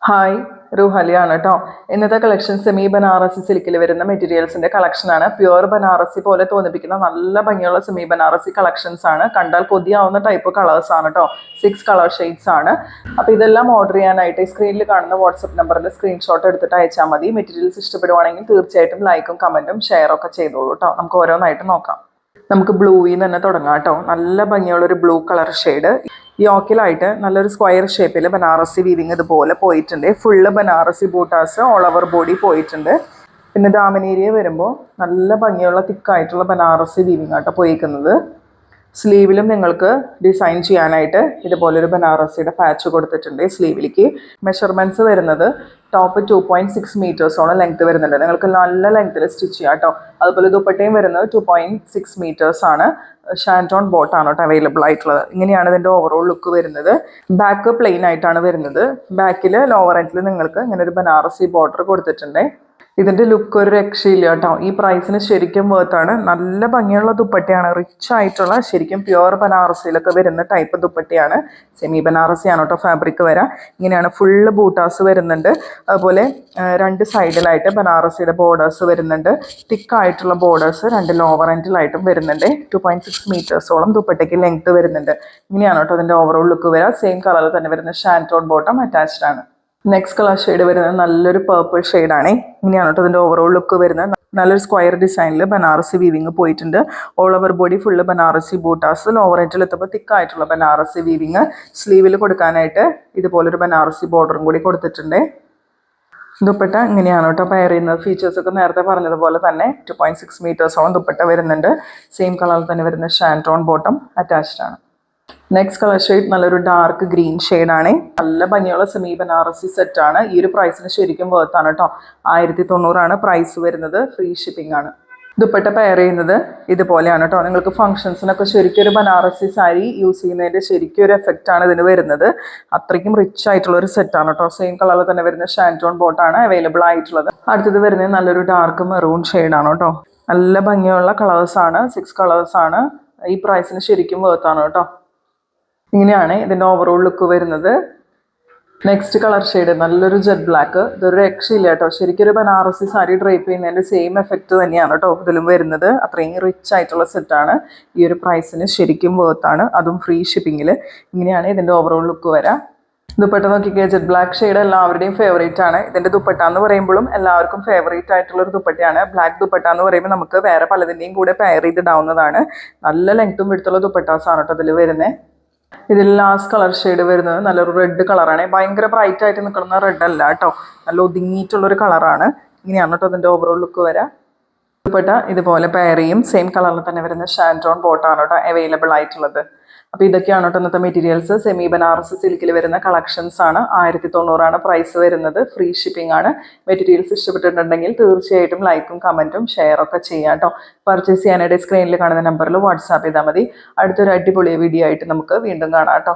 Hi റുഹലിയാണ് കേട്ടോ. ഇന്നത്തെ collection semi Banarasi സിൽക്കിൽ വരുന്ന മെറ്റീരിയൽസിന്റെ കളക്ഷൻ ആണ്. പ്യുവർ ബനാറസി പോലെ തോന്നിപ്പിക്കുന്ന നല്ല ഭംഗിയുള്ള സെമി ബനാറസി കളക്ഷൻസ് ആണ്. കണ്ടാൽ കൊതിയാവുന്ന ടൈപ്പ് കളേഴ്സ് ആണ് കേട്ടോ. 6 കളർ ഷെയ്ഡ്സ് ആണ്. അപ്പോൾ ഇതെല്ലാം ഓർഡർ ചെയ്യാനായിട്ട് സ്ക്രീനിൽ കാണുന്ന വാട്സപ്പ് നമ്പറിൽ സ്ക്രീൻഷോട്ട് എടുത്തിട്ട് അയച്ചാൽ മതി. മെറ്റീരിയൽസ് ഇഷ്ടപ്പെടുവാണെങ്കിൽ തീർച്ചയായിട്ടും ലൈക്കും കമന്റും ഷെയർ ഒക്കെ ചെയ്തോളൂ കേട്ടോ. നമുക്ക് ഓരോന്നായിട്ട് നോക്കാം. നമുക്ക് ബ്ലൂയിൽ തന്നെ തുടങ്ങാം കേട്ടോ. നല്ല ഭംഗിയുള്ളൊരു ബ്ലൂ കളർ ഷെയ്ഡ്. യോക്കിലായിട്ട് നല്ലൊരു സ്ക്വയർ ഷേപ്പിൽ ബനാറസി വീവിങ് ഇതുപോലെ പോയിട്ടുണ്ട്. Full Banarasi butas all over body പോയിട്ടുണ്ട്. പിന്നെ ദാമനേരിയ വരുമ്പോൾ നല്ല ഭംഗിയുള്ള തിക്കായിട്ടുള്ള ബനാറസി വീവിങ് ആട്ടോ പോയിരിക്കുന്നത്. സ്ലീവിലും നിങ്ങൾക്ക് ഡിസൈൻ ചെയ്യാനായിട്ട് ഇതുപോലൊരു ബനാറസിയുടെ പാച്ച് കൊടുത്തിട്ടുണ്ട് സ്ലീവിലേക്ക്. മെഷർമെൻറ്റ്സ് വരുന്നത് ടോപ്പ് 2.6 മീറ്റേഴ്സോളം ലെങ്ത് വരുന്നുണ്ട്. നിങ്ങൾക്ക് നല്ല ലെങ്ത്തിൽ സ്റ്റിച്ച് ചെയ്യാം കേട്ടോ. അതുപോലെ ദുപ്പട്ടയും വരുന്നത് 2.6 മീറ്റേഴ്സ് ആണ്. ഷാൻറ്റോൺ ബോട്ടാണ് കേട്ടോ അവൈലബിൾ ആയിട്ടുള്ളത്. ഇങ്ങനെയാണ് ഇതിൻ്റെ ഓവറോൾ ലുക്ക് വരുന്നത്. ബാക്ക് പ്ലെയിൻ ആയിട്ടാണ് വരുന്നത്. ബാക്കിൽ ലോവർ എൻഡിൽ നിങ്ങൾക്ക് ഇങ്ങനെ ഒരു ബനാറസി ബോർഡർ കൊടുത്തിട്ടുണ്ട്. ഇതിൻ്റെ ലുക്ക് ഒരു രക്ഷയില്ല കേട്ടോ. ഈ പ്രൈസിന് ശരിക്കും വേർത്താണ്. നല്ല ഭംഗിയുള്ള ദുപ്പട്ടയാണ്. റിച്ച് ആയിട്ടുള്ള ശരിക്കും പ്യുവർ ബനാറസിയിലൊക്കെ വരുന്ന ടൈപ്പ് ദുപ്പട്ടയാണ്. സെമി ബനാറസിയാണ് കേട്ടോ ഫാബ്രിക് വരാം. ഇങ്ങനെയാണ് ഫുള്ള് ബൂട്ടാസ് വരുന്നുണ്ട്. അതുപോലെ രണ്ട് സൈഡിലായിട്ട് ബനാറസിയുടെ ബോർഡേഴ്സ് വരുന്നുണ്ട്. തിക്കായിട്ടുള്ള ബോർഡേഴ്സ് രണ്ട് ലോവർ എൻഡിലായിട്ടും വരുന്നുണ്ട്. 2.6 മീറ്റേഴ്സോളം ദുപ്പട്ടയ്ക്ക് ലെങ്ത് വരുന്നുണ്ട്. ഇങ്ങനെയാണ് കേട്ടോ അതിൻ്റെ ഓവറോൾ ലുക്ക് വരാം. സെയിം കളറിൽ തന്നെ വരുന്ന ഷാൻറ്റോൺ ബോട്ടം അറ്റാച്ച്ഡ് ആണ്. നെക്സ്റ്റ് കളർ ഷെയ്ഡ് വരുന്നത് നല്ലൊരു പേർപ്പിൾ ഷെയ്ഡാണ്. ഇങ്ങനെയാണ് കേട്ടോ ഇതിൻ്റെ ഓവറോൾ ലുക്ക് വരുന്നത്. നല്ലൊരു സ്ക്വയർ ഡിസൈനിൽ ബനാറസി വീവിങ് പോയിട്ടുണ്ട്. All over body full Banarasi butas. Lower എൻഡിൽ എത്തുമ്പോൾ തിക്കായിട്ടുള്ള ബനാറസി വീവിങ്. സ്ലീവിൽ കൊടുക്കാനായിട്ട് ഇതുപോലൊരു ബനാറസി ബോർഡറും കൂടി കൊടുത്തിട്ടുണ്ട്. ദുപ്പട്ട ഇങ്ങനെയാണ് കേട്ടോ പെയർ ചെയ്യുന്നത്. ഫീച്ചേഴ്സൊക്കെ നേരത്തെ പറഞ്ഞതുപോലെ തന്നെ 2.6 മീറ്റേഴ്സോളം ദുപ്പട്ട വരുന്നുണ്ട്. സെയിം കളറിൽ തന്നെ വരുന്ന ഷാൻറ്റോൺ ബോട്ടം അറ്റാച്ച്ഡ് ആണ്. നെക്സ്റ്റ് കളർ ഷെയ്ഡ് നല്ലൊരു ഡാർക്ക് ഗ്രീൻ ഷെയ്ഡാണ്. നല്ല ഭംഗിയുള്ള സെമി ബനാറസി സെറ്റാണ്. ഈ ഒരു പ്രൈസിന് ശരിക്കും വേർത്താണ് കേട്ടോ. 1090 പ്രൈസ് വരുന്നത്. ഫ്രീ ഷിപ്പിംഗ് ആണ്. ദുപ്പട്ട പെയർ ചെയ്യുന്നത് ഇതുപോലെയാണ് കേട്ടോ. നിങ്ങൾക്ക് ഫംഗ്ഷൻസിനൊക്കെ ശരിക്കും ഒരു ബനാറസി സാരി യൂസ് ചെയ്യുന്നതിൻ്റെ ശരിക്കും ഒരു എഫക്റ്റ് ആണ് ഇതിന് വരുന്നത്. അത്രയ്ക്കും റിച്ച് ആയിട്ടുള്ള ഒരു സെറ്റാണ് കേട്ടോ. സെയിം കളറിൽ തന്നെ വരുന്ന ഷാൻറ്റോൺ ബോട്ടാണ് അവൈലബിൾ ആയിട്ടുള്ളത്. അടുത്തത് വരുന്നത് നല്ലൊരു ഡാർക്ക് മെറൂൺ ഷെയ്ഡാണ് കേട്ടോ. നല്ല ഭംഗിയുള്ള കളേഴ്സാണ്. 6 കളേഴ്സാണ്. ഈ പ്രൈസിന് ശരിക്കും വേർത്താണ് കേട്ടോ. ഇങ്ങനെയാണ് ഇതിൻ്റെ ഓവറോൾ ലുക്ക് വരുന്നത്. നെക്സ്റ്റ് കളർ ഷെയ്ഡ് നല്ലൊരു ജെറ്റ് ബ്ലാക്ക്. ഇതൊരു രക്ഷയില്ല കേട്ടോ. ശരിക്കും ഒരു ബനാറസി സാരി ഡ്രൈപ്പ് ചെയ്യുന്നതിൻ്റെ സെയിം എഫക്റ്റ് തന്നെയാണ് കേട്ടോ ഇതിലും വരുന്നത്. അത്രയും റിച്ച് ആയിട്ടുള്ള സെറ്റാണ്. ഈ ഒരു പ്രൈസിന് ശരിക്കും വേർത്താണ്. അതും ഫ്രീ ഷിപ്പിങ്ങിൽ. ഇങ്ങനെയാണ് ഇതിൻ്റെ ഓവറോൾ ലുക്ക് വരാം. ദുപ്പട്ട നോക്കിക്കേ. ജെറ്റ് ബ്ലാക്ക് ഷെയ്ഡ് എല്ലാവരുടെയും ഫേവറേറ്റ് ആണ്. ഇതിൻ്റെ ദുപ്പട്ട എന്ന് പറയുമ്പോഴും എല്ലാവർക്കും ഫേവറേറ്റ് ആയിട്ടുള്ള ഒരു ദുപ്പട്ടയാണ്. ബ്ലാക്ക് ദുപ്പട്ട എന്ന് പറയുമ്പോൾ നമുക്ക് വേറെ പലതിൻ്റെയും കൂടെ പെയർ ചെയ്തിടാവുന്നതാണ്. നല്ല ലെങ്ത്തും വിടുത്തുള്ള ദുപ്പട്ടാസാണ് കേട്ടോ ഇതിൽ വരുന്നത്. ഇതിൽ ലാസ്റ്റ് കളർ ഷെയ്ഡ് വരുന്നത് നല്ലൊരു റെഡ് കളറാണ്. ഭയങ്കര ബ്രൈറ്റ് ആയിട്ട് നിൽക്കുന്ന റെഡ് അല്ല കേട്ടോ. നല്ല ഒതുങ്ങിയിട്ടുള്ളൊരു കളറാണ്. ഇങ്ങനെയാണ് കേട്ടോ അതിൻ്റെ ഓവറോൾ ലുക്ക് വരാം. ദുപ്പട്ട ഇതുപോലെ പെയർ ചെയ്യും. സെയിം കളറിൽ തന്നെ വരുന്ന ഷാൻറ്റോൺ ബോട്ടാണ് കേട്ടോ അവൈലബിൾ ആയിട്ടുള്ളത്. അപ്പോൾ ഇതൊക്കെയാണ് കേട്ടോ ഇന്നത്തെ മെറ്റീരിയൽസ്. സെമി ബനാറസി സിൽക്കിൽ വരുന്ന കളക്ഷൻസ് ആണ്. 1090 പ്രൈസ് വരുന്നത്. ഫ്രീ ഷിപ്പിംഗ് ആണ്. മെറ്റീരിയൽസ് ഇഷ്ടപ്പെട്ടിട്ടുണ്ടെങ്കിൽ തീർച്ചയായിട്ടും ലൈക്കും കമൻറ്റും ഷെയർ ഒക്കെ ചെയ്യാം കേട്ടോ. പർച്ചേസ് ചെയ്യാനായിട്ട് സ്ക്രീനിൽ കാണുന്ന നമ്പറിൽ വാട്സാപ്പ് ചെയ്താൽ മതി. അടുത്തൊരു അടിപൊളി വീഡിയോ ആയിട്ട് നമുക്ക് വീണ്ടും കാണാം കേട്ടോ.